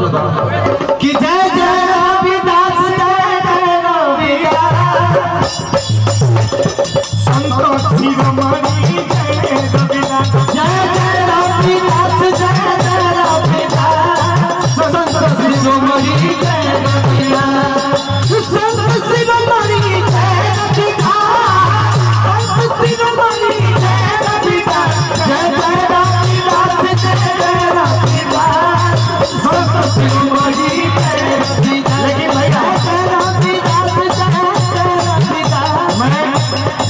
कि जय जय रविदास जय जय रविदास संतोष शिरोमणि जय रविदास जय जय रविदास जय जय रविदास संतोष शिरोमणि जय रविदास संत शिरोमणि जय रविदास संत शिरोमणि जय रविदास जय जय रविदास जय जय रविदास संत शिरोमणि जय रविदास। लेकिन भैया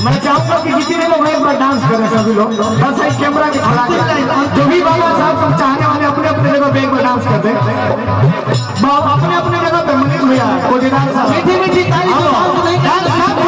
मैं चाहूंगा कि जितने लोग एक बार डांस करें सभी लोग बस एक कैमरा के खड़ा जो भी बाबा साहब को चाहने वाले अपने अपने जगह पे एक बार डांस कर दे अपने अपने जगह पे। मनीष भैया कोटेदार साहब मीठी मीठी ताली डांस